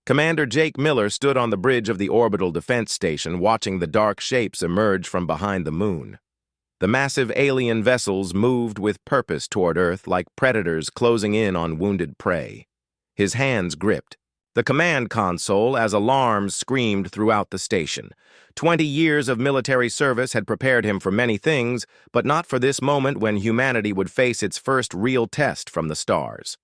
Commander Jake Miller stood on the bridge of the orbital defense station watching the dark shapes emerge from behind the moon. The massive alien vessels moved with purpose toward Earth like predators closing in on wounded prey. His hands gripped the command console as alarms screamed throughout the station. 20 years of military service had prepared him for many things, but not for this moment when humanity would face its first real test from the stars.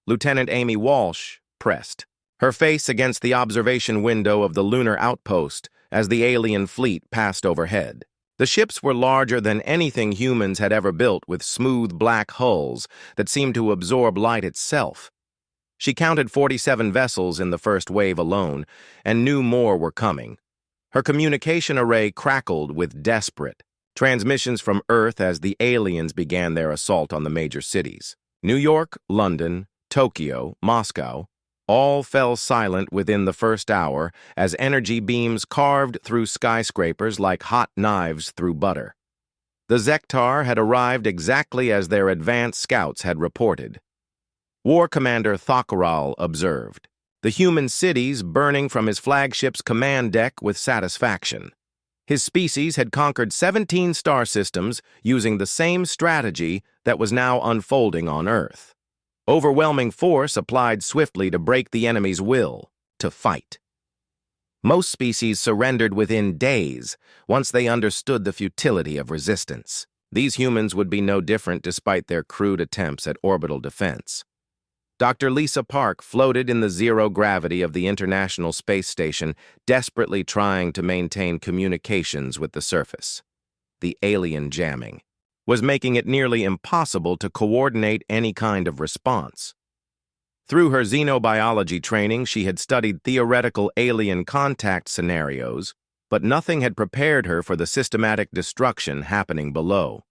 Lieutenant Amy Walsh pressed, her face against the observation window of the lunar outpost as the alien fleet passed overhead. The ships were larger than anything humans had ever built, with smooth black hulls that seemed to absorb light itself. She counted 47 vessels in the first wave alone, and knew more were coming. Her communication array crackled with desperate transmissions from Earth as the aliens began their assault on the major cities. New York, London, Tokyo, Moscow, all fell silent within the first hour as energy beams carved through skyscrapers like hot knives through butter. The Zektar had arrived exactly as their advance scouts had reported. War Commander Thakral observed, the human cities burning from his flagship's command deck with satisfaction. His species had conquered 17 star systems using the same strategy that was now unfolding on Earth. Overwhelming force applied swiftly to break the enemy's will to fight. Most species surrendered within days once they understood the futility of resistance. These humans would be no different despite their crude attempts at orbital defense. Dr. Lisa Park floated in the zero gravity of the International Space Station, desperately trying to maintain communications with the surface. The alien jamming was making it nearly impossible to coordinate any kind of response. Through her xenobiology training, she had studied theoretical alien contact scenarios, but nothing had prepared her for the systematic destruction happening below.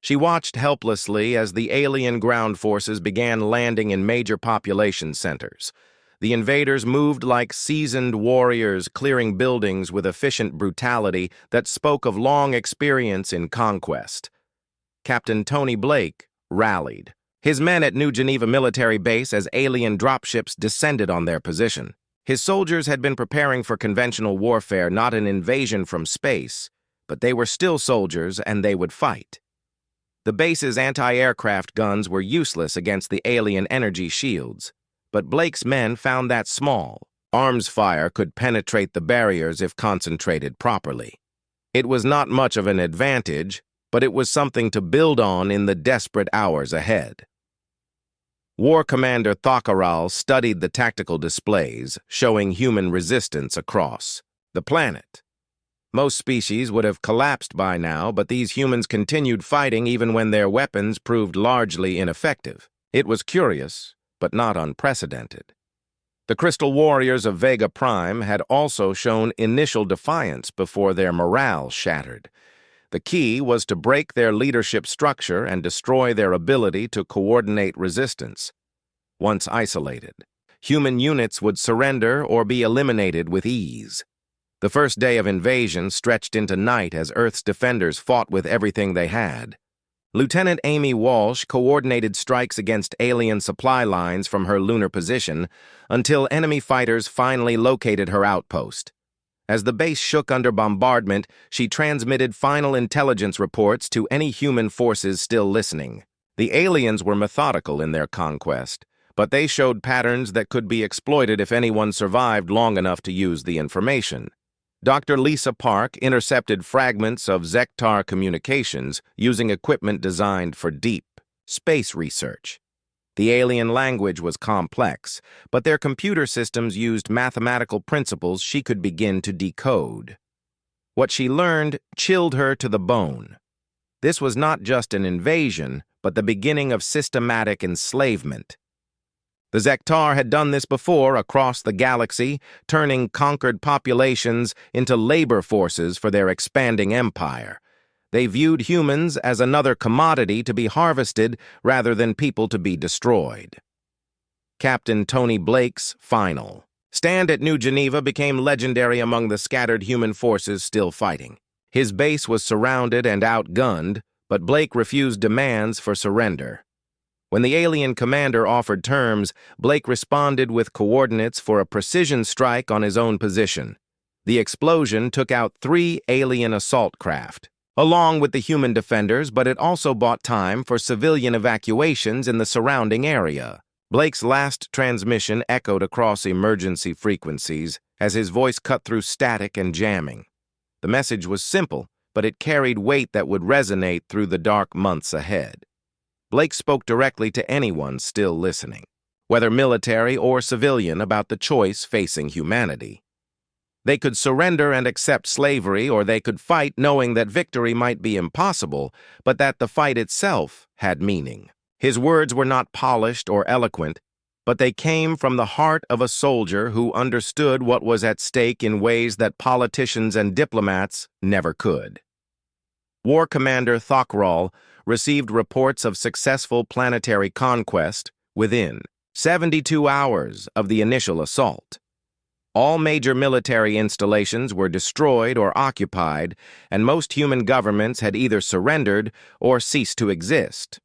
She watched helplessly as the alien ground forces began landing in major population centers. The invaders moved like seasoned warriors, clearing buildings with efficient brutality that spoke of long experience in conquest. Captain Tony Blake rallied his men at New Geneva military base as alien dropships descended on their position. His soldiers had been preparing for conventional warfare, not an invasion from space, but they were still soldiers and they would fight. The base's anti-aircraft guns were useless against the alien energy shields, but Blake's men found that small arms fire could penetrate the barriers if concentrated properly. It was not much of an advantage, but it was something to build on in the desperate hours ahead. War Commander Thakral studied the tactical displays, showing human resistance across the planet. Most species would have collapsed by now, but these humans continued fighting even when their weapons proved largely ineffective. It was curious, but not unprecedented. The Crystal Warriors of Vega Prime had also shown initial defiance before their morale shattered. The key was to break their leadership structure and destroy their ability to coordinate resistance. Once isolated, human units would surrender or be eliminated with ease. The first day of invasion stretched into night as Earth's defenders fought with everything they had. Lieutenant Amy Walsh coordinated strikes against alien supply lines from her lunar position until enemy fighters finally located her outpost. As the base shook under bombardment, she transmitted final intelligence reports to any human forces still listening. The aliens were methodical in their conquest, but they showed patterns that could be exploited if anyone survived long enough to use the information. Dr. Lisa Park intercepted fragments of Zektar communications using equipment designed for deep space research. The alien language was complex, but their computer systems used mathematical principles she could begin to decode. What she learned chilled her to the bone. This was not just an invasion, but the beginning of systematic enslavement. The Zektar had done this before across the galaxy, turning conquered populations into labor forces for their expanding empire. They viewed humans as another commodity to be harvested rather than people to be destroyed. Captain Tony Blake's final stand at New Geneva became legendary among the scattered human forces still fighting. His base was surrounded and outgunned, but Blake refused demands for surrender. When the alien commander offered terms, Blake responded with coordinates for a precision strike on his own position. The explosion took out 3 alien assault craft, along with the human defenders, but it also bought time for civilian evacuations in the surrounding area. Blake's last transmission echoed across emergency frequencies as his voice cut through static and jamming. The message was simple, but it carried weight that would resonate through the dark months ahead. Blake spoke directly to anyone still listening, whether military or civilian, about the choice facing humanity. They could surrender and accept slavery, or they could fight knowing that victory might be impossible, but that the fight itself had meaning. His words were not polished or eloquent, but they came from the heart of a soldier who understood what was at stake in ways that politicians and diplomats never could. War Commander Thokral received reports of successful planetary conquest within 72 hours of the initial assault. All major military installations were destroyed or occupied, and most human governments had either surrendered or ceased to exist.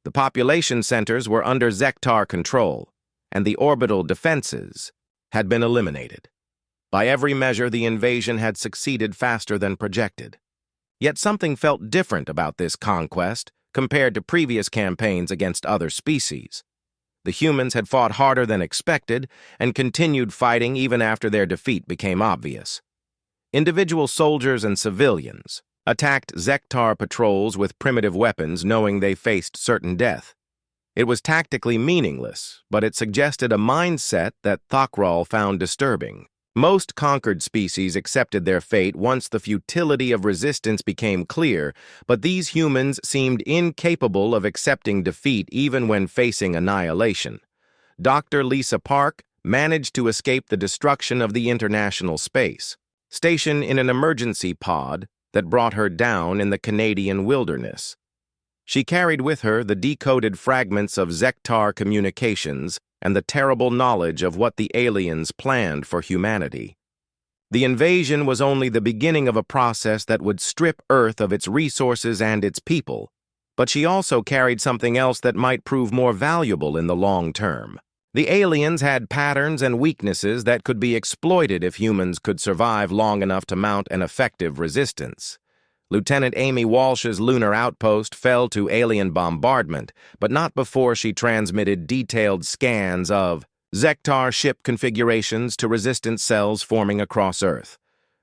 The population centers were under Zektar control, and the orbital defenses had been eliminated. By every measure, the invasion had succeeded faster than projected. Yet something felt different about this conquest compared to previous campaigns against other species. The humans had fought harder than expected and continued fighting even after their defeat became obvious. Individual soldiers and civilians attacked Zektar patrols with primitive weapons, knowing they faced certain death. It was tactically meaningless, but it suggested a mindset that Thokral found disturbing. Most conquered species accepted their fate once the futility of resistance became clear, but these humans seemed incapable of accepting defeat even when facing annihilation. Dr. Lisa Park managed to escape the destruction of the international space station in an emergency pod that brought her down in the Canadian wilderness. She carried with her the decoded fragments of Zektar communications and the terrible knowledge of what the aliens planned for humanity. The invasion was only the beginning of a process that would strip Earth of its resources and its people, but she also carried something else that might prove more valuable in the long term. The aliens had patterns and weaknesses that could be exploited if humans could survive long enough to mount an effective resistance. Lieutenant Amy Walsh's lunar outpost fell to alien bombardment, but not before she transmitted detailed scans of Zektar ship configurations to resistance cells forming across Earth.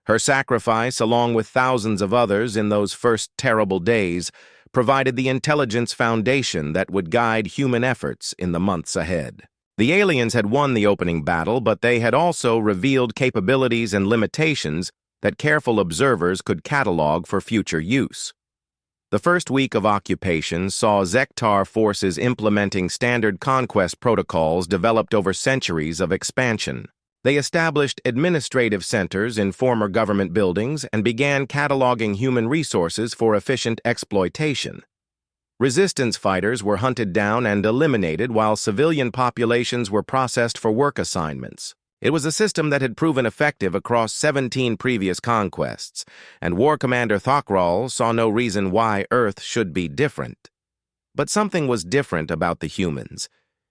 Her sacrifice, along with thousands of others in those first terrible days, provided the intelligence foundation that would guide human efforts in the months ahead. The aliens had won the opening battle, but they had also revealed capabilities and limitations that careful observers could catalog for future use. The first week of occupation saw Zektar forces implementing standard conquest protocols developed over centuries of expansion. They established administrative centers in former government buildings and began cataloging human resources for efficient exploitation. Resistance fighters were hunted down and eliminated while civilian populations were processed for work assignments. It was a system that had proven effective across 17 previous conquests, and War Commander Thokral saw no reason why Earth should be different. But something was different about the humans.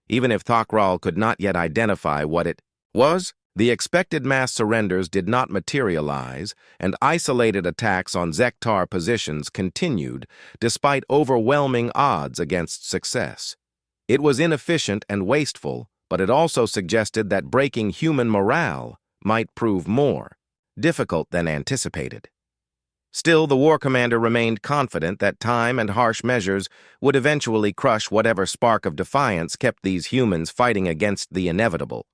Even if Thokral could not yet identify what it was, the expected mass surrenders did not materialize, and isolated attacks on Zektar positions continued, despite overwhelming odds against success. It was inefficient and wasteful, but it also suggested that breaking human morale might prove more difficult than anticipated. Still, the war commander remained confident that time and harsh measures would eventually crush whatever spark of defiance kept these humans fighting against the inevitable.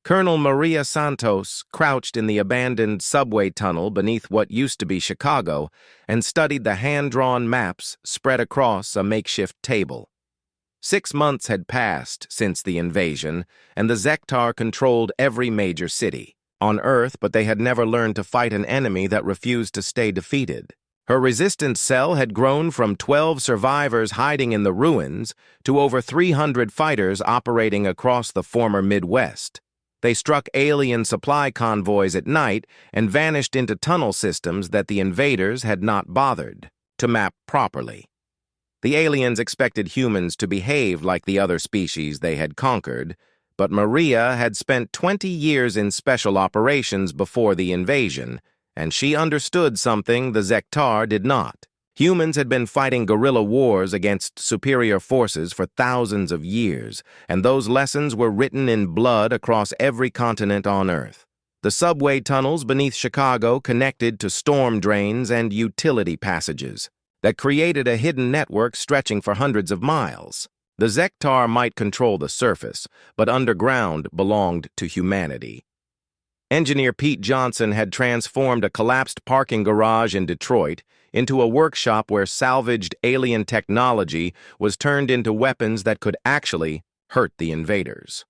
Colonel Maria Santos crouched in the abandoned subway tunnel beneath what used to be Chicago and studied the hand-drawn maps spread across a makeshift table. 6 months had passed since the invasion, and the Zektar controlled every major city on Earth, but they had never learned to fight an enemy that refused to stay defeated. Her resistance cell had grown from 12 survivors hiding in the ruins to over 300 fighters operating across the former Midwest. They struck alien supply convoys at night and vanished into tunnel systems that the invaders had not bothered to map properly. The aliens expected humans to behave like the other species they had conquered, but Maria had spent 20 years in special operations before the invasion, and she understood something the Zektar did not. Humans had been fighting guerrilla wars against superior forces for thousands of years, and those lessons were written in blood across every continent on Earth. The subway tunnels beneath Chicago connected to storm drains and utility passages that created a hidden network stretching for hundreds of miles. The Zektar might control the surface, but underground belonged to humanity. Engineer Pete Johnson had transformed a collapsed parking garage in Detroit into a workshop where salvaged alien technology was turned into weapons that could actually hurt the invaders.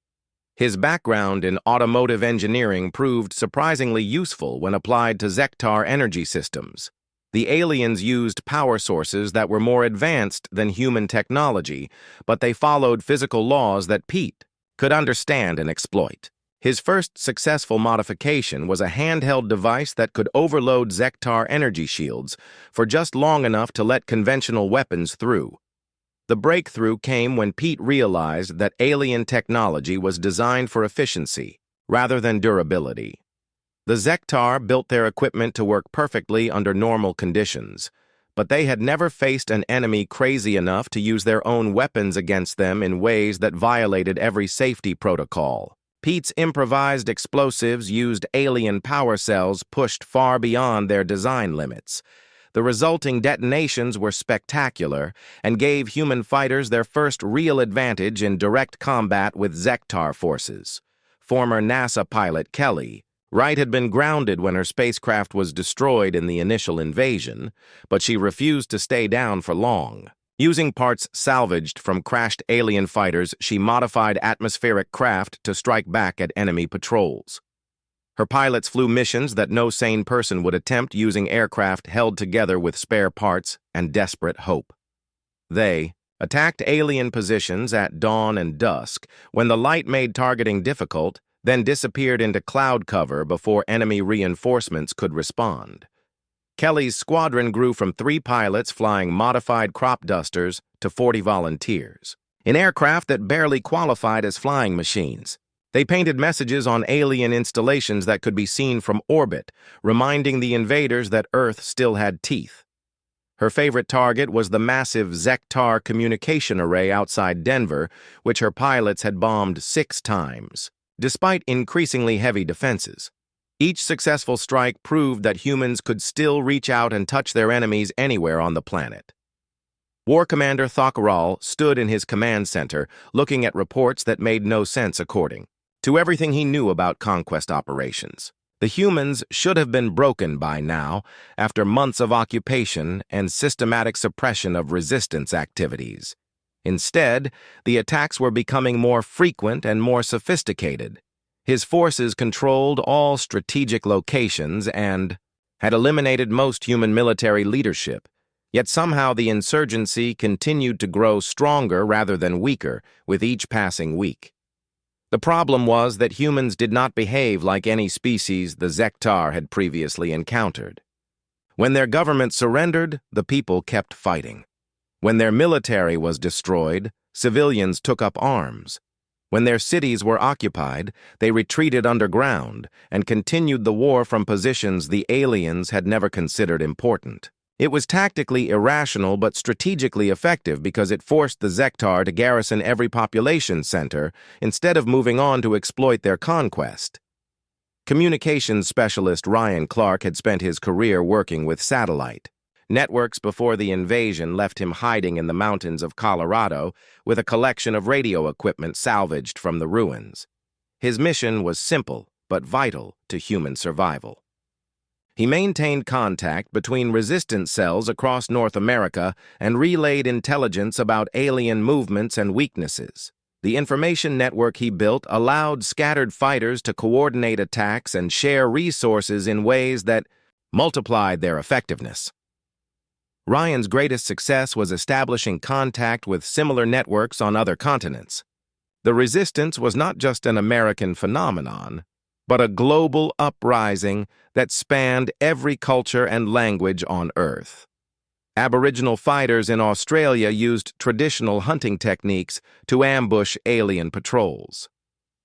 His background in automotive engineering proved surprisingly useful when applied to Zektar energy systems. The aliens used power sources that were more advanced than human technology, but they followed physical laws that Pete could understand and exploit. His first successful modification was a handheld device that could overload Zektar energy shields for just long enough to let conventional weapons through. The breakthrough came when Pete realized that alien technology was designed for efficiency rather than durability. The Zektar built their equipment to work perfectly under normal conditions, but they had never faced an enemy crazy enough to use their own weapons against them in ways that violated every safety protocol. Pete's improvised explosives used alien power cells pushed far beyond their design limits. The resulting detonations were spectacular and gave human fighters their first real advantage in direct combat with Zektar forces. Former NASA pilot Kelly Wright had been grounded when her spacecraft was destroyed in the initial invasion, but she refused to stay down for long. Using parts salvaged from crashed alien fighters, she modified atmospheric craft to strike back at enemy patrols. Her pilots flew missions that no sane person would attempt using aircraft held together with spare parts and desperate hope. They attacked alien positions at dawn and dusk when the light made targeting difficult, then disappeared into cloud cover before enemy reinforcements could respond. Kelly's squadron grew from 3 pilots flying modified crop dusters to 40 volunteers, in aircraft that barely qualified as flying machines. They painted messages on alien installations that could be seen from orbit, reminding the invaders that Earth still had teeth. Her favorite target was the massive Zektar communication array outside Denver, which her pilots had bombed 6 times. Despite increasingly heavy defenses, each successful strike proved that humans could still reach out and touch their enemies anywhere on the planet. War Commander Thakral stood in his command center, looking at reports that made no sense according to everything he knew about conquest operations. The humans should have been broken by now, after months of occupation and systematic suppression of resistance activities. Instead, the attacks were becoming more frequent and more sophisticated. His forces controlled all strategic locations and had eliminated most human military leadership, yet somehow the insurgency continued to grow stronger rather than weaker with each passing week. The problem was that humans did not behave like any species the Zektar had previously encountered. When their government surrendered, the people kept fighting. When their military was destroyed, civilians took up arms. When their cities were occupied, they retreated underground and continued the war from positions the aliens had never considered important. It was tactically irrational but strategically effective because it forced the Zektar to garrison every population center instead of moving on to exploit their conquest. Communications specialist Ryan Clark had spent his career working with satellite networks before the invasion left him hiding in the mountains of Colorado with a collection of radio equipment salvaged from the ruins. His mission was simple but vital to human survival. He maintained contact between resistance cells across North America and relayed intelligence about alien movements and weaknesses. The information network he built allowed scattered fighters to coordinate attacks and share resources in ways that multiplied their effectiveness. Ryan's greatest success was establishing contact with similar networks on other continents. The resistance was not just an American phenomenon, but a global uprising that spanned every culture and language on Earth. Aboriginal fighters in Australia used traditional hunting techniques to ambush alien patrols.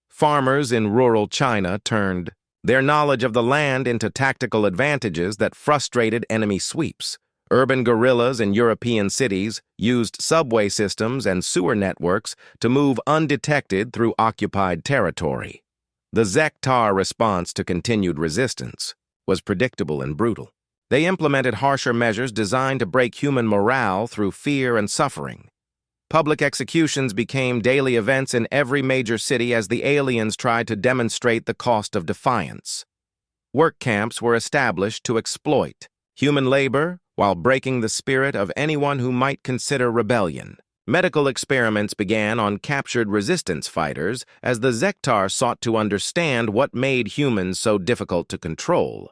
Farmers in rural China turned their knowledge of the land into tactical advantages that frustrated enemy sweeps. Urban guerrillas in European cities used subway systems and sewer networks to move undetected through occupied territory. The Zektar response to continued resistance was predictable and brutal. They implemented harsher measures designed to break human morale through fear and suffering. Public executions became daily events in every major city as the aliens tried to demonstrate the cost of defiance. Work camps were established to exploit human labor while breaking the spirit of anyone who might consider rebellion. Medical experiments began on captured resistance fighters as the Zektar sought to understand what made humans so difficult to control.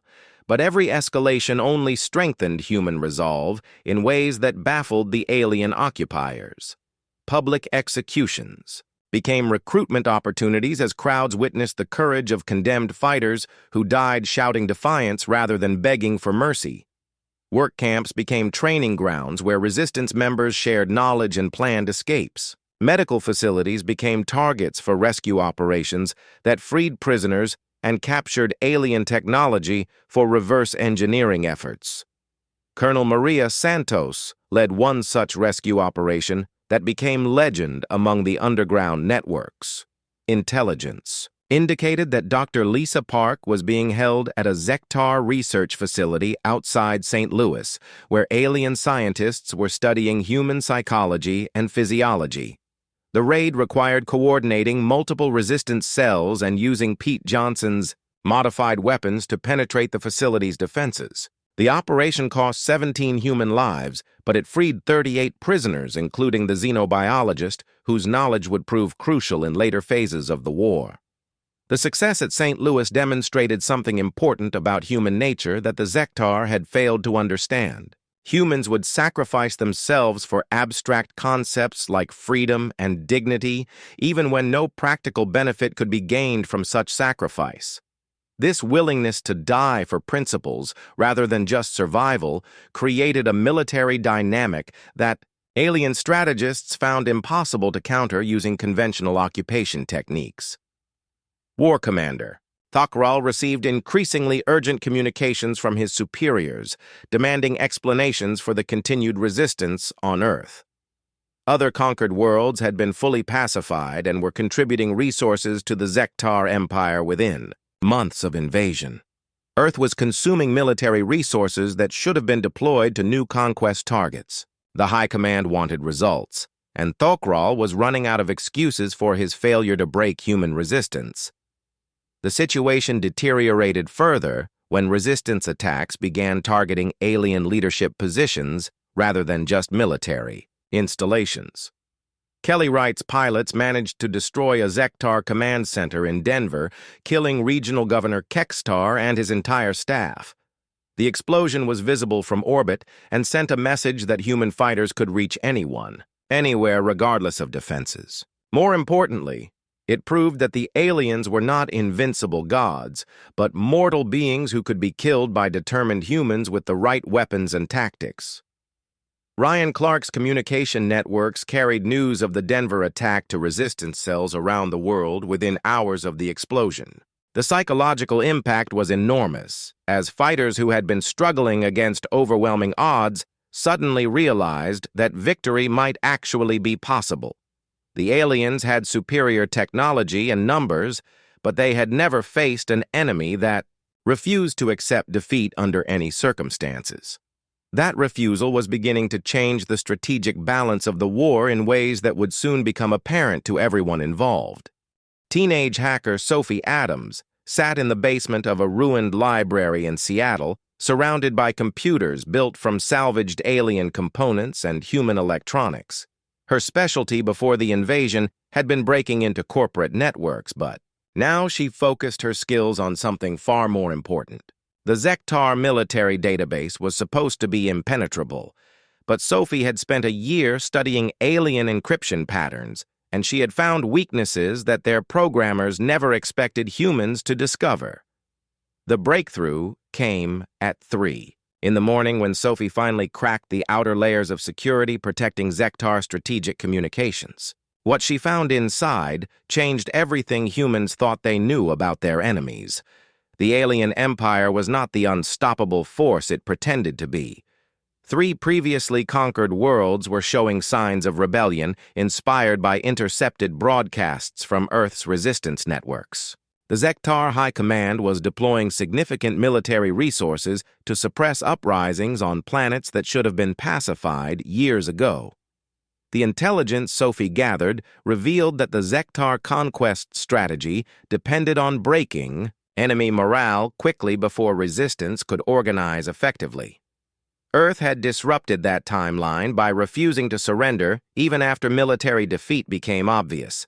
But every escalation only strengthened human resolve in ways that baffled the alien occupiers. Public executions became recruitment opportunities as crowds witnessed the courage of condemned fighters who died shouting defiance rather than begging for mercy. Work camps became training grounds where resistance members shared knowledge and planned escapes. Medical facilities became targets for rescue operations that freed prisoners and captured alien technology for reverse engineering efforts. Colonel Maria Santos led one such rescue operation that became legend among the underground networks. Intelligence indicated that Dr. Lisa Park was being held at a Zektar research facility outside St. Louis, where alien scientists were studying human psychology and physiology. The raid required coordinating multiple resistance cells and using Pete Johnson's modified weapons to penetrate the facility's defenses. The operation cost 17 human lives, but it freed 38 prisoners, including the xenobiologist, whose knowledge would prove crucial in later phases of the war. The success at St. Louis demonstrated something important about human nature that the Zektar had failed to understand. Humans would sacrifice themselves for abstract concepts like freedom and dignity, even when no practical benefit could be gained from such sacrifice. This willingness to die for principles rather than just survival created a military dynamic that alien strategists found impossible to counter using conventional occupation techniques. War Commander Thakral received increasingly urgent communications from his superiors, demanding explanations for the continued resistance on Earth. Other conquered worlds had been fully pacified and were contributing resources to the Zektar Empire within. Months of invasion. Earth was consuming military resources that should have been deployed to new conquest targets. The High Command wanted results, and Thokral was running out of excuses for his failure to break human resistance. The situation deteriorated further when resistance attacks began targeting alien leadership positions rather than just military installations. Kelly Wright's pilots managed to destroy a Zektar command center in Denver, killing Regional Governor Kekstar and his entire staff. The explosion was visible from orbit and sent a message that human fighters could reach anyone, anywhere, regardless of defenses. More importantly, it proved that the aliens were not invincible gods, but mortal beings who could be killed by determined humans with the right weapons and tactics. Ryan Clark's communication networks carried news of the Denver attack to resistance cells around the world within hours of the explosion. The psychological impact was enormous, as fighters who had been struggling against overwhelming odds suddenly realized that victory might actually be possible. The aliens had superior technology and numbers, but they had never faced an enemy that refused to accept defeat under any circumstances. That refusal was beginning to change the strategic balance of the war in ways that would soon become apparent to everyone involved. Teenage hacker Sophie Adams sat in the basement of a ruined library in Seattle, surrounded by computers built from salvaged alien components and human electronics. Her specialty before the invasion had been breaking into corporate networks, but now she focused her skills on something far more important. The Zektar military database was supposed to be impenetrable, but Sophie had spent a year studying alien encryption patterns, and she had found weaknesses that their programmers never expected humans to discover. The breakthrough came at 3. In the morning, when Sophie finally cracked the outer layers of security protecting Zektar strategic communications, what she found inside changed everything humans thought they knew about their enemies. The alien empire was not the unstoppable force it pretended to be. 3 previously conquered worlds were showing signs of rebellion, inspired by intercepted broadcasts from Earth's resistance networks. The Zektar High Command was deploying significant military resources to suppress uprisings on planets that should have been pacified years ago. The intelligence Sophie gathered revealed that the Zektar conquest strategy depended on breaking enemy morale quickly before resistance could organize effectively. Earth had disrupted that timeline by refusing to surrender even after military defeat became obvious.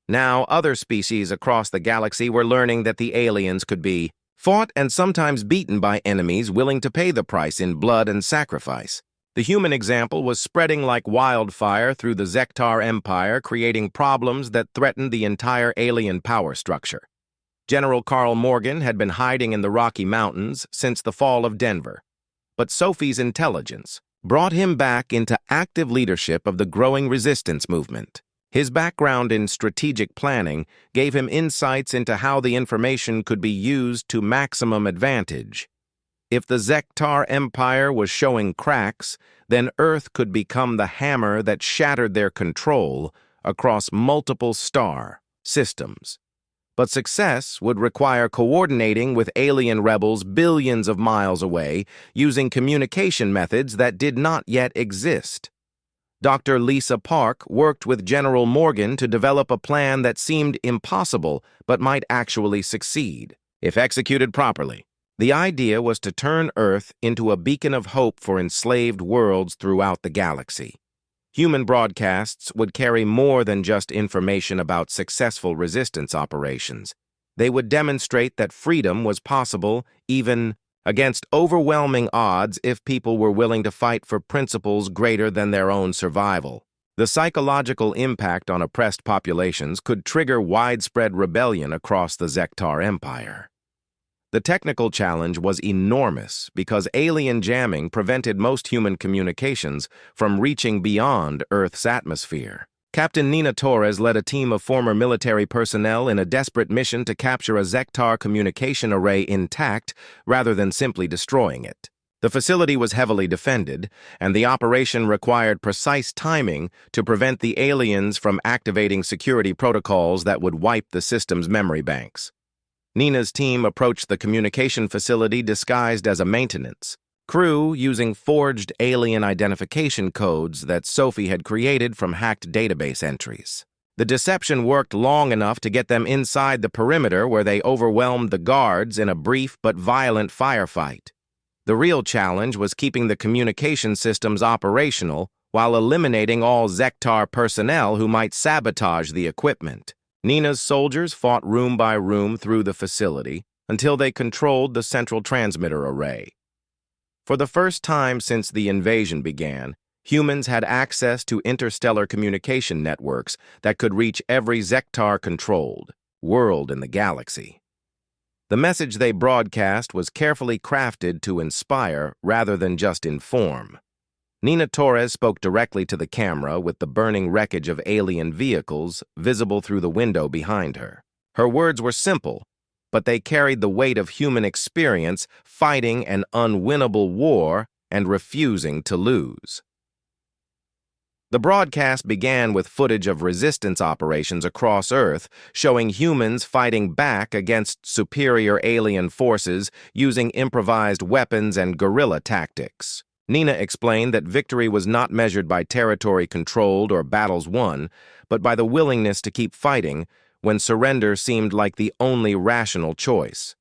Now, other species across the galaxy were learning that the aliens could be fought and sometimes beaten by enemies willing to pay the price in blood and sacrifice. The human example was spreading like wildfire through the Zektar Empire, creating problems that threatened the entire alien power structure. General Carl Morgan had been hiding in the Rocky Mountains since the fall of Denver. But Sophie's intelligence brought him back into active leadership of the growing resistance movement. His background in strategic planning gave him insights into how the information could be used to maximum advantage. If the Zektar Empire was showing cracks, then Earth could become the hammer that shattered their control across multiple star systems. But success would require coordinating with alien rebels billions of miles away using communication methods that did not yet exist. Dr. Lisa Park worked with General Morgan to develop a plan that seemed impossible but might actually succeed, if executed properly. The idea was to turn Earth into a beacon of hope for enslaved worlds throughout the galaxy. Human broadcasts would carry more than just information about successful resistance operations. They would demonstrate that freedom was possible even against overwhelming odds if people were willing to fight for principles greater than their own survival. The psychological impact on oppressed populations could trigger widespread rebellion across the Zektar Empire. The technical challenge was enormous because alien jamming prevented most human communications from reaching beyond Earth's atmosphere. Captain Nina Torres led a team of former military personnel in a desperate mission to capture a Zektar communication array intact rather than simply destroying it. The facility was heavily defended, and the operation required precise timing to prevent the aliens from activating security protocols that would wipe the system's memory banks. Nina's team approached the communication facility disguised as a maintenance crew using forged alien identification codes that Sophie had created from hacked database entries. The deception worked long enough to get them inside the perimeter where they overwhelmed the guards in a brief but violent firefight. The real challenge was keeping the communication systems operational while eliminating all Zektar personnel who might sabotage the equipment. Nina's soldiers fought room by room through the facility until they controlled the central transmitter array. For the first time since the invasion began, humans had access to interstellar communication networks that could reach every Zektar-controlled world in the galaxy. The message they broadcast was carefully crafted to inspire rather than just inform. Nina Torres spoke directly to the camera with the burning wreckage of alien vehicles visible through the window behind her. Her words were simple, but they carried the weight of human experience fighting an unwinnable war and refusing to lose. The broadcast began with footage of resistance operations across Earth, showing humans fighting back against superior alien forces using improvised weapons and guerrilla tactics. Nina explained that victory was not measured by territory controlled or battles won, but by the willingness to keep fighting when surrender seemed like the only rational choice.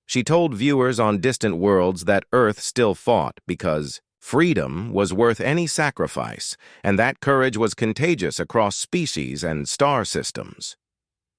She told viewers on distant worlds that Earth still fought because freedom was worth any sacrifice, and that courage was contagious across species and star systems.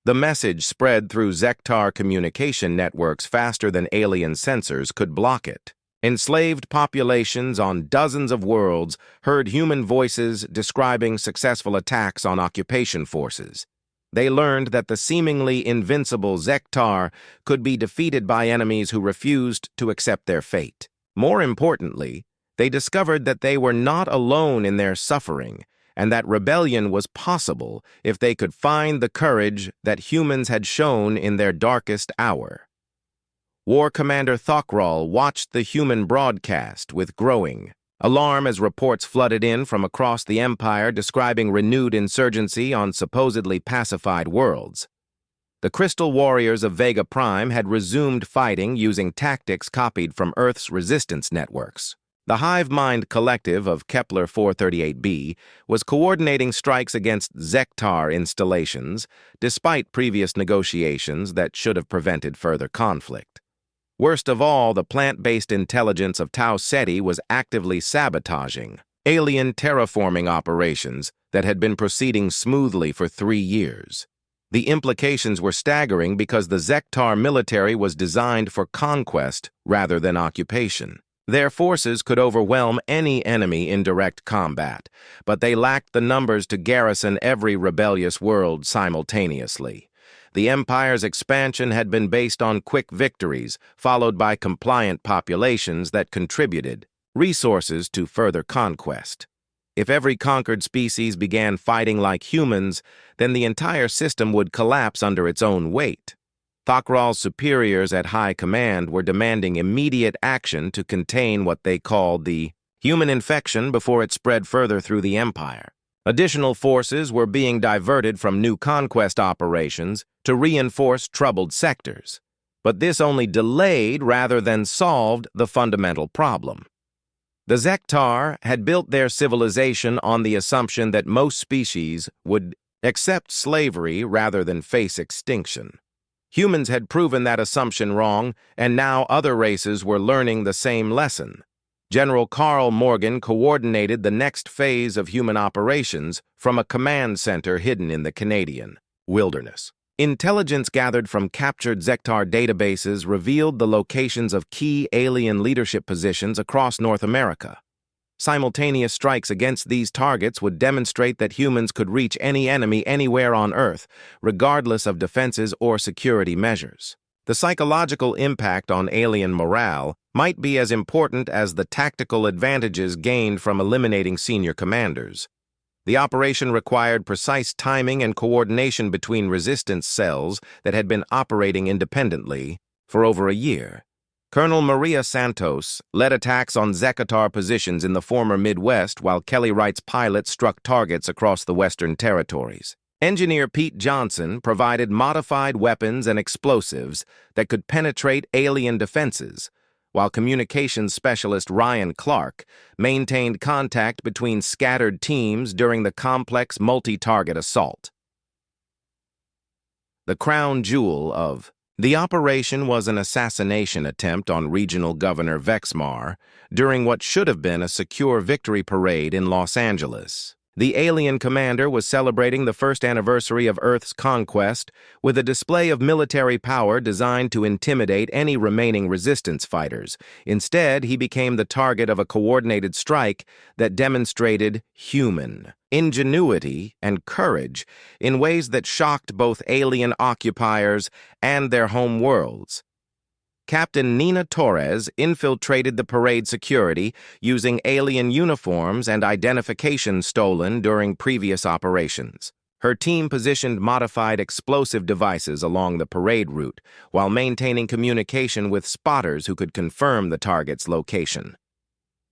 The message spread through Zektar communication networks faster than alien sensors could block it. Enslaved populations on dozens of worlds heard human voices describing successful attacks on occupation forces. They learned that the seemingly invincible Zektar could be defeated by enemies who refused to accept their fate. More importantly, they discovered that they were not alone in their suffering, and that rebellion was possible if they could find the courage that humans had shown in their darkest hour. War Commander Thokral watched the human broadcast with growing alarm as reports flooded in from across the Empire describing renewed insurgency on supposedly pacified worlds. The Crystal Warriors of Vega Prime had resumed fighting using tactics copied from Earth's resistance networks. The Hive Mind Collective of Kepler 438b was coordinating strikes against Zektar installations, despite previous negotiations that should have prevented further conflict. Worst of all, the plant-based intelligence of Tau Ceti was actively sabotaging alien terraforming operations that had been proceeding smoothly for 3 years. The implications were staggering because the Zektar military was designed for conquest rather than occupation. Their forces could overwhelm any enemy in direct combat, but they lacked the numbers to garrison every rebellious world simultaneously. The Empire's expansion had been based on quick victories, followed by compliant populations that contributed resources to further conquest. If every conquered species began fighting like humans, then the entire system would collapse under its own weight. Thokral's superiors at high command were demanding immediate action to contain what they called the human infection before it spread further through the Empire. Additional forces were being diverted from new conquest operations to reinforce troubled sectors. But this only delayed rather than solved the fundamental problem. The Zektar had built their civilization on the assumption that most species would accept slavery rather than face extinction. Humans had proven that assumption wrong, and now other races were learning the same lesson. General Carl Morgan coordinated the next phase of human operations from a command center hidden in the Canadian wilderness. Intelligence gathered from captured Zektar databases revealed the locations of key alien leadership positions across North America. Simultaneous strikes against these targets would demonstrate that humans could reach any enemy anywhere on Earth, regardless of defenses or security measures. The psychological impact on alien morale might be as important as the tactical advantages gained from eliminating senior commanders. The operation required precise timing and coordination between resistance cells that had been operating independently for over a year. Colonel Maria Santos led attacks on Zekatar positions in the former Midwest while Kelly Wright's pilots struck targets across the Western Territories. Engineer Pete Johnson provided modified weapons and explosives that could penetrate alien defenses, while communications specialist Ryan Clark maintained contact between scattered teams during the complex multi-target assault. The crown jewel of the operation was an assassination attempt on Regional Governor Vexmar during what should have been a secure victory parade in Los Angeles. The alien commander was celebrating the first anniversary of Earth's conquest with a display of military power designed to intimidate any remaining resistance fighters. Instead, he became the target of a coordinated strike that demonstrated human ingenuity and courage in ways that shocked both alien occupiers and their home worlds. Captain Nina Torres infiltrated the parade security using alien uniforms and identification stolen during previous operations. Her team positioned modified explosive devices along the parade route while maintaining communication with spotters who could confirm the target's location.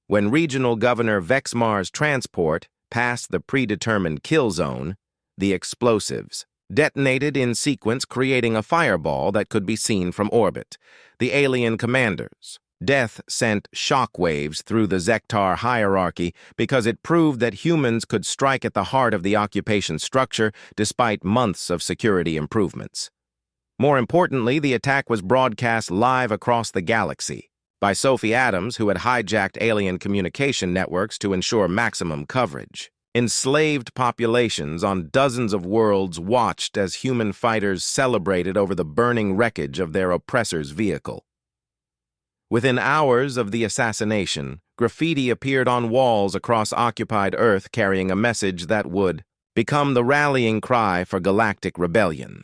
When Regional Governor Vexmar's transport passed the predetermined kill zone, the explosives detonated in sequence, creating a fireball that could be seen from orbit. The alien commanders' death sent shockwaves through the Zektar hierarchy because it proved that humans could strike at the heart of the occupation structure despite months of security improvements. More importantly, the attack was broadcast live across the galaxy by Sophie Adams, who had hijacked alien communication networks to ensure maximum coverage. Enslaved populations on dozens of worlds watched as human fighters celebrated over the burning wreckage of their oppressor's vehicle. Within hours of the assassination, graffiti appeared on walls across occupied Earth carrying a message that would become the rallying cry for galactic rebellion.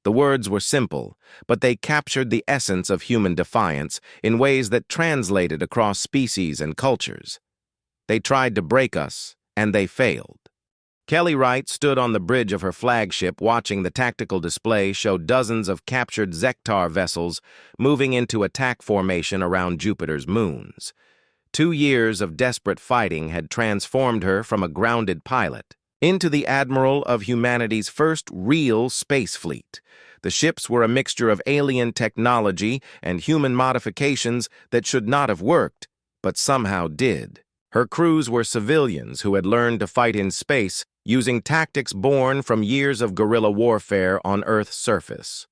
The words were simple, but they captured the essence of human defiance in ways that translated across species and cultures. They tried to break us, and they failed. Kelly Wright stood on the bridge of her flagship watching the tactical display show dozens of captured Zektar vessels moving into attack formation around Jupiter's moons. 2 years of desperate fighting had transformed her from a grounded pilot into the admiral of humanity's first real space fleet. The ships were a mixture of alien technology and human modifications that should not have worked, but somehow did. Her crews were civilians who had learned to fight in space using tactics born from years of guerrilla warfare on Earth's surface.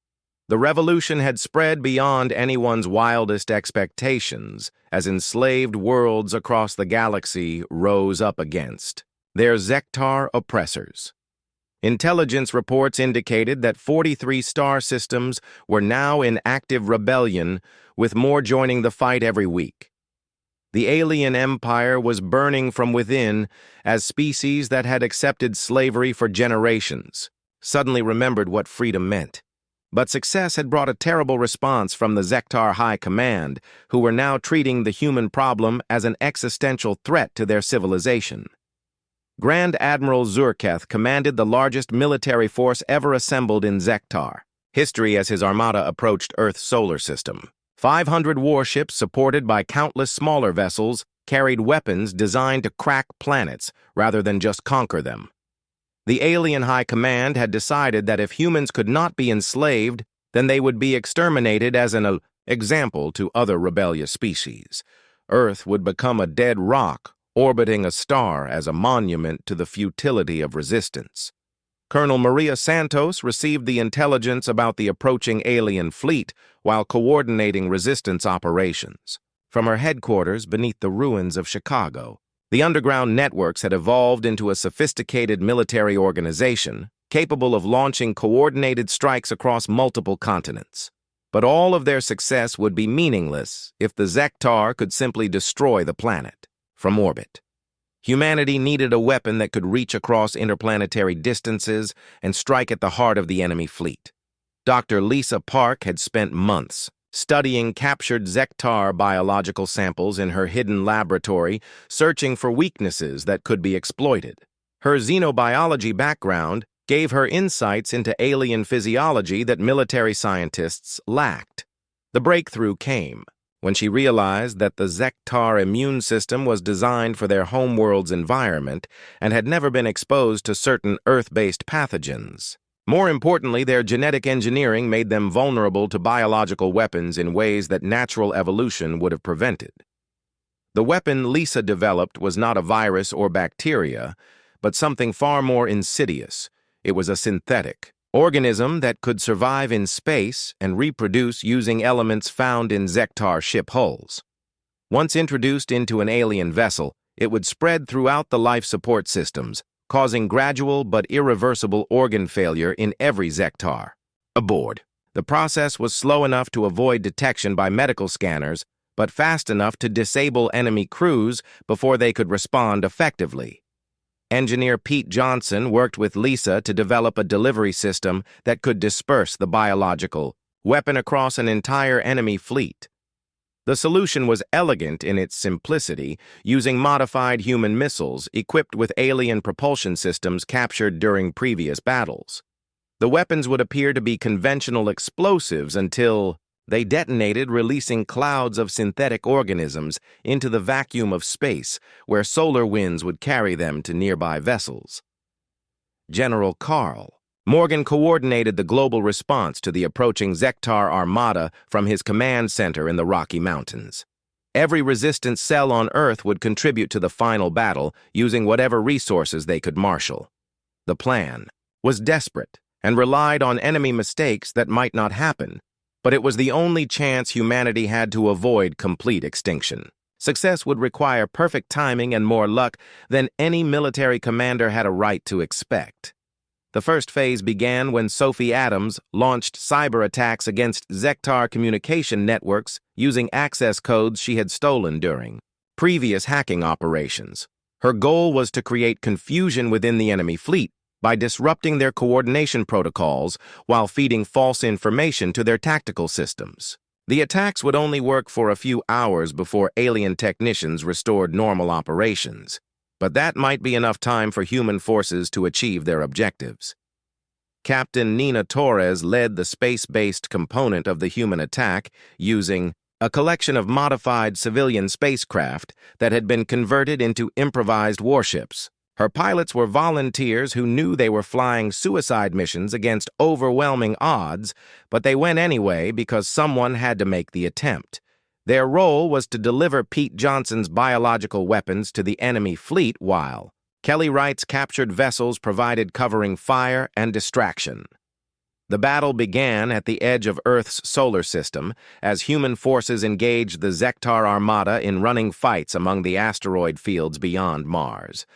The revolution had spread beyond anyone's wildest expectations as enslaved worlds across the galaxy rose up against their Zektar oppressors. Intelligence reports indicated that 43 star systems were now in active rebellion, with more joining the fight every week. The alien empire was burning from within as species that had accepted slavery for generations suddenly remembered what freedom meant. But success had brought a terrible response from the Zektar High Command, who were now treating the human problem as an existential threat to their civilization. Grand Admiral Zurketh commanded the largest military force ever assembled in Zektar history as his armada approached Earth's solar system. 500 warships supported by countless smaller vessels carried weapons designed to crack planets rather than just conquer them. The alien high command had decided that if humans could not be enslaved, then they would be exterminated as an example to other rebellious species. Earth would become a dead rock orbiting a star as a monument to the futility of resistance. Colonel Maria Santos received the intelligence about the approaching alien fleet while coordinating resistance operations. From her headquarters beneath the ruins of Chicago, the underground networks had evolved into a sophisticated military organization capable of launching coordinated strikes across multiple continents. But all of their success would be meaningless if the Zektar could simply destroy the planet from orbit. Humanity needed a weapon that could reach across interplanetary distances and strike at the heart of the enemy fleet. Dr. Lisa Park had spent months studying captured Zektar biological samples in her hidden laboratory, searching for weaknesses that could be exploited. Her xenobiology background gave her insights into alien physiology that military scientists lacked. The breakthrough came when she realized that the Zektar immune system was designed for their homeworld's environment and had never been exposed to certain Earth-based pathogens. More importantly, their genetic engineering made them vulnerable to biological weapons in ways that natural evolution would have prevented. The weapon Lisa developed was not a virus or bacteria, but something far more insidious. It was a synthetic organism that could survive in space and reproduce using elements found in Zektar ship hulls. Once introduced into an alien vessel, it would spread throughout the life support systems, causing gradual but irreversible organ failure in every Zektar. Aboard, the process was slow enough to avoid detection by medical scanners, but fast enough to disable enemy crews before they could respond effectively. Engineer Pete Johnson worked with Lisa to develop a delivery system that could disperse the biological weapon across an entire enemy fleet. The solution was elegant in its simplicity, using modified human missiles equipped with alien propulsion systems captured during previous battles. The weapons would appear to be conventional explosives until they detonated, releasing clouds of synthetic organisms into the vacuum of space, where solar winds would carry them to nearby vessels. General Carl Morgan coordinated the global response to the approaching Zektar armada from his command center in the Rocky Mountains. Every resistance cell on Earth would contribute to the final battle using whatever resources they could marshal. The plan was desperate and relied on enemy mistakes that might not happen, but it was the only chance humanity had to avoid complete extinction. Success would require perfect timing and more luck than any military commander had a right to expect. The first phase began when Sophie Adams launched cyber attacks against Zektar communication networks using access codes she had stolen during previous hacking operations. Her goal was to create confusion within the enemy fleet, by disrupting their coordination protocols while feeding false information to their tactical systems. The attacks would only work for a few hours before alien technicians restored normal operations, but that might be enough time for human forces to achieve their objectives. Captain Nina Torres led the space-based component of the human attack using a collection of modified civilian spacecraft that had been converted into improvised warships. Her pilots were volunteers who knew they were flying suicide missions against overwhelming odds, but they went anyway because someone had to make the attempt. Their role was to deliver Pete Johnson's biological weapons to the enemy fleet while Kelly Wright's captured vessels provided covering fire and distraction. The battle began at the edge of Earth's solar system as human forces engaged the Zektar Armada in running fights among the asteroid fields beyond Mars.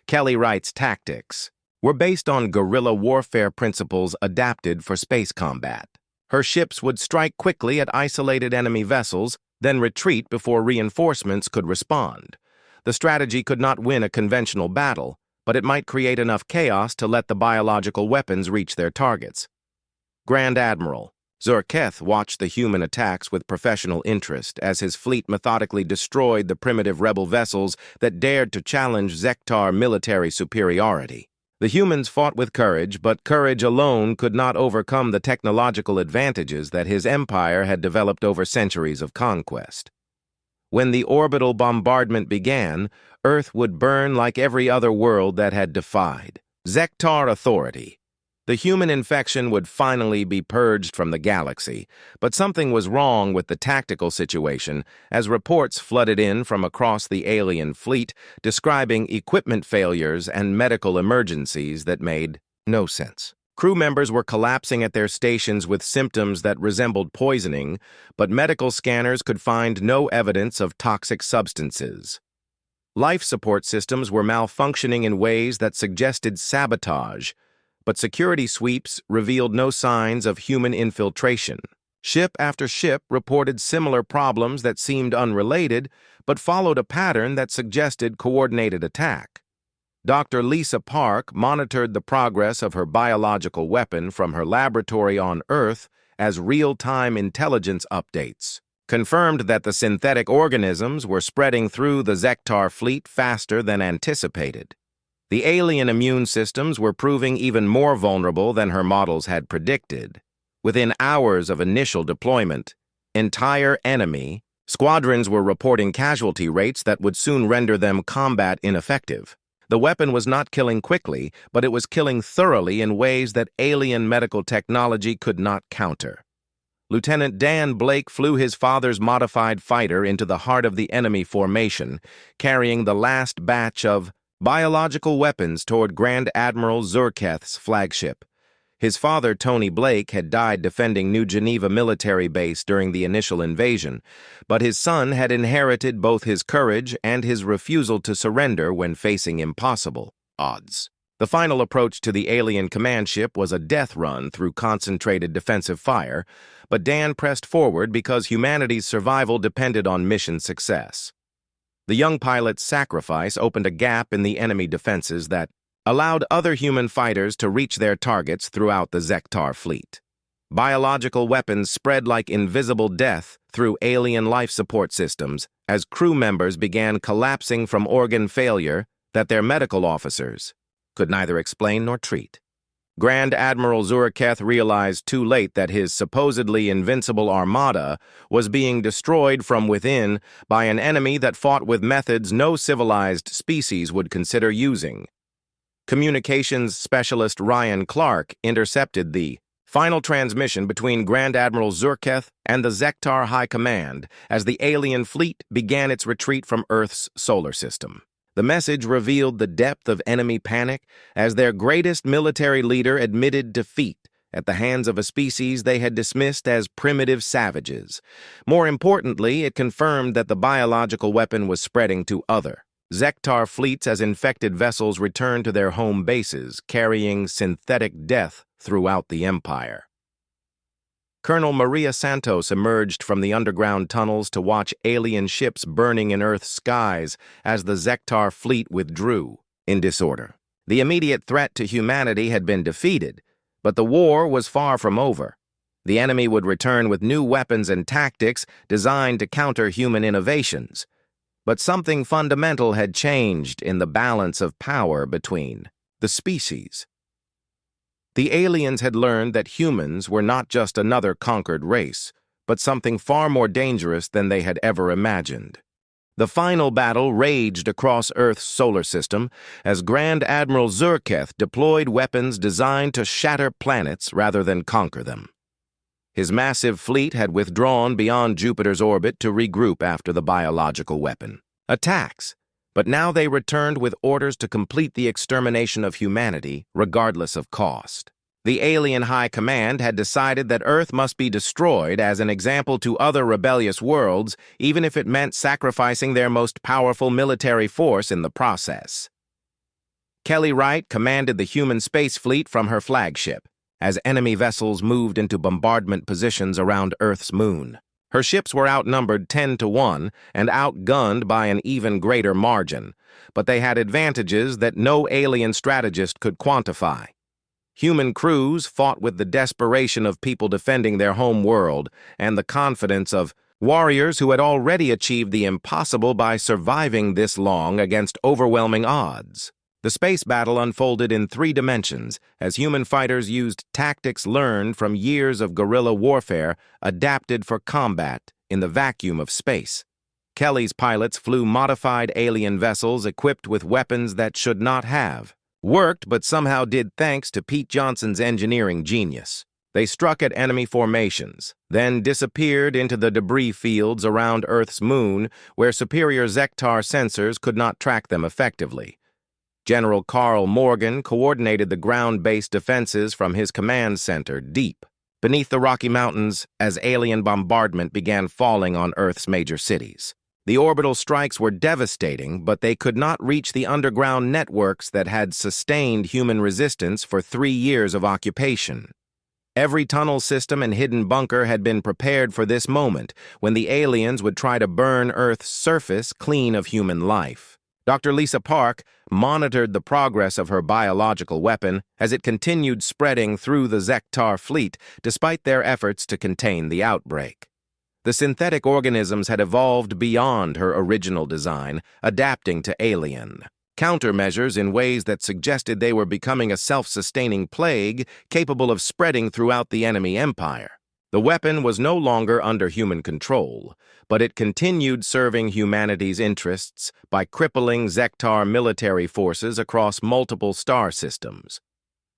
Kelly Wright's tactics were based on guerrilla warfare principles adapted for space combat. Her ships would strike quickly at isolated enemy vessels, then retreat before reinforcements could respond. The strategy could not win a conventional battle, but it might create enough chaos to let the biological weapons reach their targets. Grand Admiral Zurketh watched the human attacks with professional interest as his fleet methodically destroyed the primitive rebel vessels that dared to challenge Zektar military superiority. The humans fought with courage, but courage alone could not overcome the technological advantages that his empire had developed over centuries of conquest. When the orbital bombardment began, Earth would burn like every other world that had defied Zektar authority. The human infection would finally be purged from the galaxy, but something was wrong with the tactical situation as reports flooded in from across the alien fleet describing equipment failures and medical emergencies that made no sense. Crew members were collapsing at their stations with symptoms that resembled poisoning, but medical scanners could find no evidence of toxic substances. Life support systems were malfunctioning in ways that suggested sabotage, but security sweeps revealed no signs of human infiltration. Ship after ship reported similar problems that seemed unrelated, but followed a pattern that suggested coordinated attack. Dr. Lisa Park monitored the progress of her biological weapon from her laboratory on Earth as real-time intelligence updates confirmed that the synthetic organisms were spreading through the Zektar fleet faster than anticipated. The alien immune systems were proving even more vulnerable than her models had predicted. Within hours of initial deployment, entire enemy squadrons were reporting casualty rates that would soon render them combat ineffective. The weapon was not killing quickly, but it was killing thoroughly in ways that alien medical technology could not counter. Lieutenant Dan Blake flew his father's modified fighter into the heart of the enemy formation, carrying the last batch of biological weapons toward Grand Admiral Zurketh's flagship. His father, Tony Blake, had died defending New Geneva military base during the initial invasion, but his son had inherited both his courage and his refusal to surrender when facing impossible odds. The final approach to the alien command ship was a death run through concentrated defensive fire, but Dan pressed forward because humanity's survival depended on mission success. The young pilot's sacrifice opened a gap in the enemy defenses that allowed other human fighters to reach their targets throughout the Zektar fleet. Biological weapons spread like invisible death through alien life support systems as crew members began collapsing from organ failure that their medical officers could neither explain nor treat. Grand Admiral Zurketh realized too late that his supposedly invincible armada was being destroyed from within by an enemy that fought with methods no civilized species would consider using. Communications specialist Ryan Clark intercepted the final transmission between Grand Admiral Zurketh and the Zektar High Command as the alien fleet began its retreat from Earth's solar system. The message revealed the depth of enemy panic as their greatest military leader admitted defeat at the hands of a species they had dismissed as primitive savages. More importantly, it confirmed that the biological weapon was spreading to other Zektar fleets as infected vessels returned to their home bases, carrying synthetic death throughout the empire. Colonel Maria Santos emerged from the underground tunnels to watch alien ships burning in Earth's skies as the Zektar fleet withdrew in disorder. The immediate threat to humanity had been defeated, but the war was far from over. The enemy would return with new weapons and tactics designed to counter human innovations. But something fundamental had changed in the balance of power between the species. The aliens had learned that humans were not just another conquered race, but something far more dangerous than they had ever imagined. The final battle raged across Earth's solar system as Grand Admiral Zurketh deployed weapons designed to shatter planets rather than conquer them. His massive fleet had withdrawn beyond Jupiter's orbit to regroup after the biological weapon attacks, but now they returned with orders to complete the extermination of humanity, regardless of cost. The alien High Command had decided that Earth must be destroyed as an example to other rebellious worlds, even if it meant sacrificing their most powerful military force in the process. Kelly Wright commanded the human space fleet from her flagship, as enemy vessels moved into bombardment positions around Earth's moon. Her ships were outnumbered 10-1 and outgunned by an even greater margin, but they had advantages that no alien strategist could quantify. Human crews fought with the desperation of people defending their home world and the confidence of warriors who had already achieved the impossible by surviving this long against overwhelming odds. The space battle unfolded in 3 dimensions as human fighters used tactics learned from years of guerrilla warfare adapted for combat in the vacuum of space. Kelly's pilots flew modified alien vessels equipped with weapons that should not have worked, but somehow did thanks to Pete Johnson's engineering genius. They struck at enemy formations, then disappeared into the debris fields around Earth's moon where superior Zektar sensors could not track them effectively. General Carl Morgan coordinated the ground-based defenses from his command center deep beneath the Rocky Mountains as alien bombardment began falling on Earth's major cities. The orbital strikes were devastating, but they could not reach the underground networks that had sustained human resistance for 3 years of occupation. Every tunnel system and hidden bunker had been prepared for this moment, when the aliens would try to burn Earth's surface clean of human life. Dr. Lisa Park monitored the progress of her biological weapon as it continued spreading through the Zektar fleet, despite their efforts to contain the outbreak. The synthetic organisms had evolved beyond her original design, adapting to alien countermeasures in ways that suggested they were becoming a self-sustaining plague capable of spreading throughout the enemy empire. The weapon was no longer under human control, but it continued serving humanity's interests by crippling Zektar military forces across multiple star systems.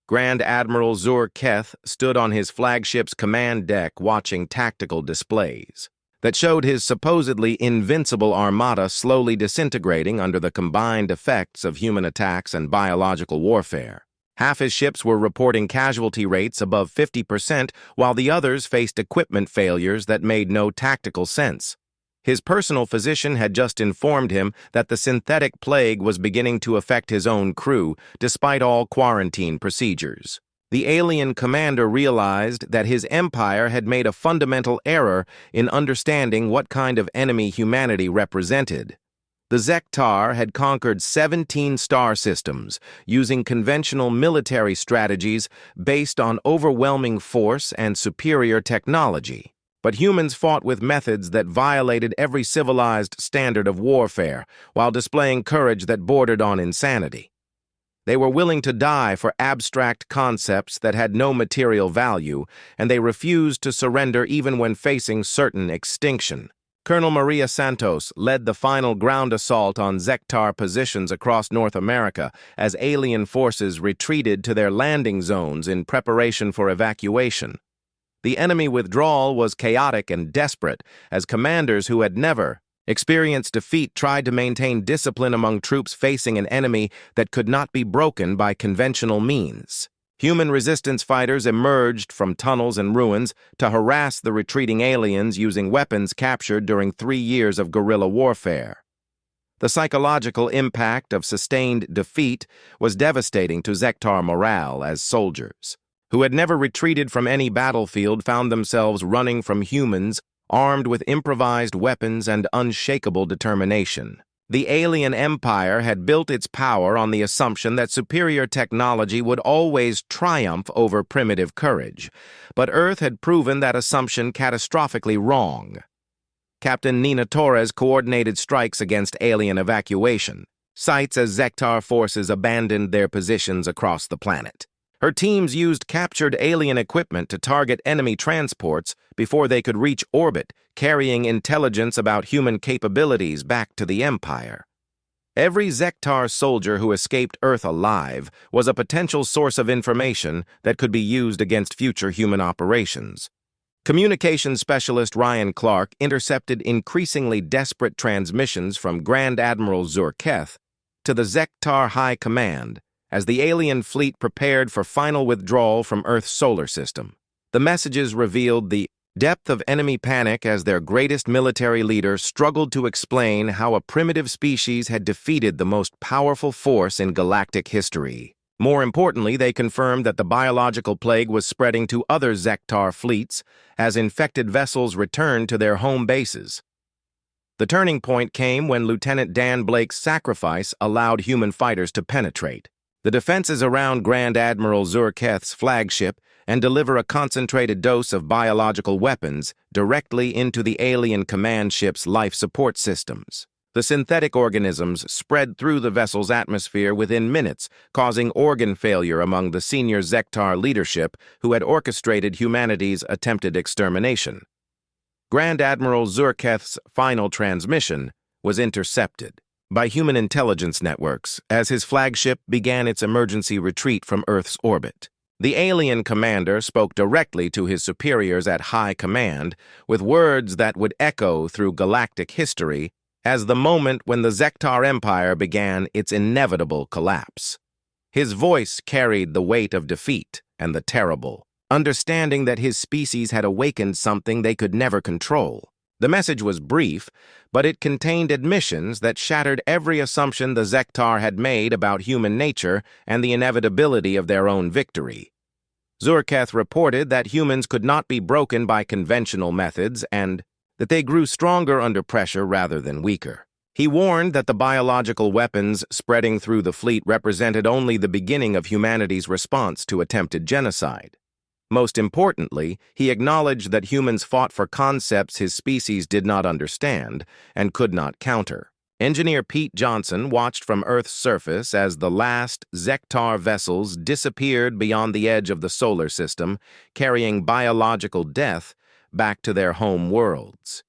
Grand Admiral Zurketh stood on his flagship's command deck watching tactical displays that showed his supposedly invincible armada slowly disintegrating under the combined effects of human attacks and biological warfare. Half his ships were reporting casualty rates above 50%, while the others faced equipment failures that made no tactical sense. His personal physician had just informed him that the synthetic plague was beginning to affect his own crew, despite all quarantine procedures. The alien commander realized that his empire had made a fundamental error in understanding what kind of enemy humanity represented. The Zektar had conquered 17 star systems using conventional military strategies based on overwhelming force and superior technology. But humans fought with methods that violated every civilized standard of warfare while displaying courage that bordered on insanity. They were willing to die for abstract concepts that had no material value, and they refused to surrender even when facing certain extinction. Colonel Maria Santos led the final ground assault on Zektar positions across North America as alien forces retreated to their landing zones in preparation for evacuation. The enemy withdrawal was chaotic and desperate as commanders who had never experienced defeat tried to maintain discipline among troops facing an enemy that could not be broken by conventional means. Human resistance fighters emerged from tunnels and ruins to harass the retreating aliens using weapons captured during 3 years of guerrilla warfare. The psychological impact of sustained defeat was devastating to Zektar morale as soldiers, who had never retreated from any battlefield, found themselves running from humans armed with improvised weapons and unshakable determination. The alien empire had built its power on the assumption that superior technology would always triumph over primitive courage, but Earth had proven that assumption catastrophically wrong. Captain Nina Torres coordinated strikes against alien evacuation, sites as Zektar forces abandoned their positions across the planet. Her teams used captured alien equipment to target enemy transports before they could reach orbit, carrying intelligence about human capabilities back to the Empire. Every Zektar soldier who escaped Earth alive was a potential source of information that could be used against future human operations. Communications specialist Ryan Clark intercepted increasingly desperate transmissions from Grand Admiral Zurketh to the Zektar High Command as the alien fleet prepared for final withdrawal from Earth's solar system. The messages revealed the depth of enemy panic as their greatest military leader struggled to explain how a primitive species had defeated the most powerful force in galactic history. More importantly, they confirmed that the biological plague was spreading to other Zektar fleets as infected vessels returned to their home bases. The turning point came when Lieutenant Dan Blake's sacrifice allowed human fighters to penetrate the defenses around Grand Admiral Zurketh's flagship and deliver a concentrated dose of biological weapons directly into the alien command ship's life support systems. The synthetic organisms spread through the vessel's atmosphere within minutes, causing organ failure among the senior Zektar leadership who had orchestrated humanity's attempted extermination. Grand Admiral Zurketh's final transmission was intercepted by human intelligence networks as his flagship began its emergency retreat from Earth's orbit. The alien commander spoke directly to his superiors at high command with words that would echo through galactic history as the moment when the Zektar Empire began its inevitable collapse. His voice carried the weight of defeat and the terrible, understanding that his species had awakened something they could never control. The message was brief, but it contained admissions that shattered every assumption the Zektar had made about human nature and the inevitability of their own victory. Zurketh reported that humans could not be broken by conventional methods and that they grew stronger under pressure rather than weaker. He warned that the biological weapons spreading through the fleet represented only the beginning of humanity's response to attempted genocide. Most importantly, he acknowledged that humans fought for concepts his species did not understand and could not counter. Engineer Pete Johnson watched from Earth's surface as the last Zektar vessels disappeared beyond the edge of the solar system, carrying biological death back to their home worlds.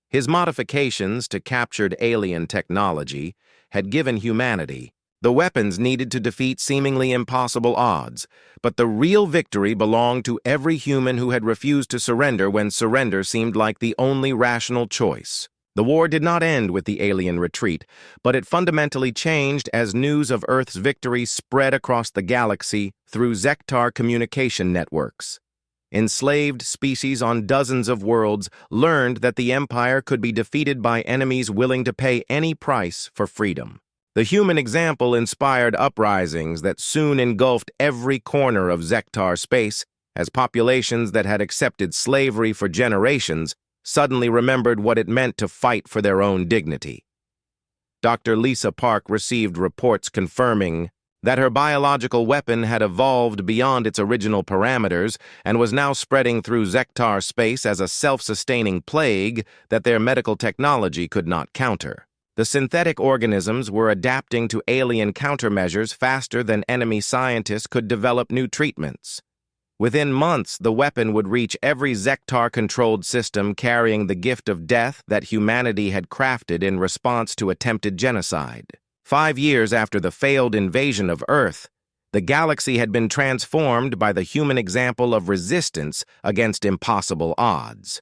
His modifications to captured alien technology had given humanity the weapons needed to defeat seemingly impossible odds, but the real victory belonged to every human who had refused to surrender when surrender seemed like the only rational choice. The war did not end with the alien retreat, but it fundamentally changed as news of Earth's victory spread across the galaxy through Zektar communication networks. Enslaved species on dozens of worlds learned that the Empire could be defeated by enemies willing to pay any price for freedom. The human example inspired uprisings that soon engulfed every corner of Zektar space as populations that had accepted slavery for generations suddenly remembered what it meant to fight for their own dignity. Dr. Lisa Park received reports confirming that her biological weapon had evolved beyond its original parameters and was now spreading through Zektar space as a self-sustaining plague that their medical technology could not counter. The synthetic organisms were adapting to alien countermeasures faster than enemy scientists could develop new treatments. Within months, the weapon would reach every Zektar-controlled system carrying the gift of death that humanity had crafted in response to attempted genocide. 5 years after the failed invasion of Earth, the galaxy had been transformed by the human example of resistance against impossible odds.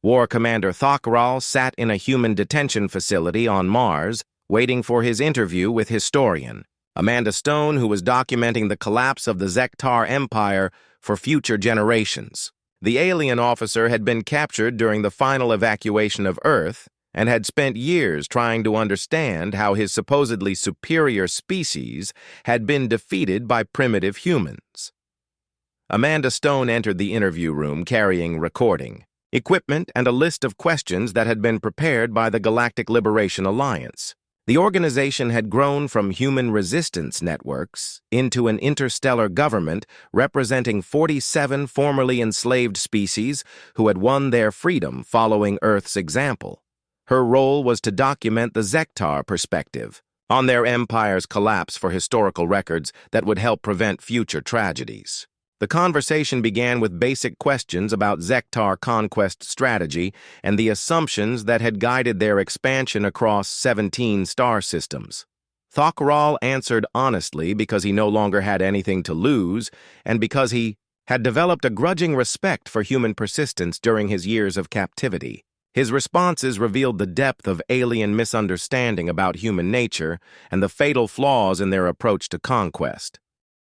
War Commander Thokral sat in a human detention facility on Mars, waiting for his interview with historian Amanda Stone, who was documenting the collapse of the Zektar Empire for future generations. The alien officer had been captured during the final evacuation of Earth and had spent years trying to understand how his supposedly superior species had been defeated by primitive humans. Amanda Stone entered the interview room carrying recording equipment and a list of questions that had been prepared by the Galactic Liberation Alliance. The organization had grown from human resistance networks into an interstellar government representing 47 formerly enslaved species who had won their freedom following Earth's example. Her role was to document the Zektar perspective on their empire's collapse for historical records that would help prevent future tragedies. The conversation began with basic questions about Zektar conquest strategy and the assumptions that had guided their expansion across 17 star systems. Thokral answered honestly because he no longer had anything to lose and because he had developed a grudging respect for human persistence during his years of captivity. His responses revealed the depth of alien misunderstanding about human nature and the fatal flaws in their approach to conquest.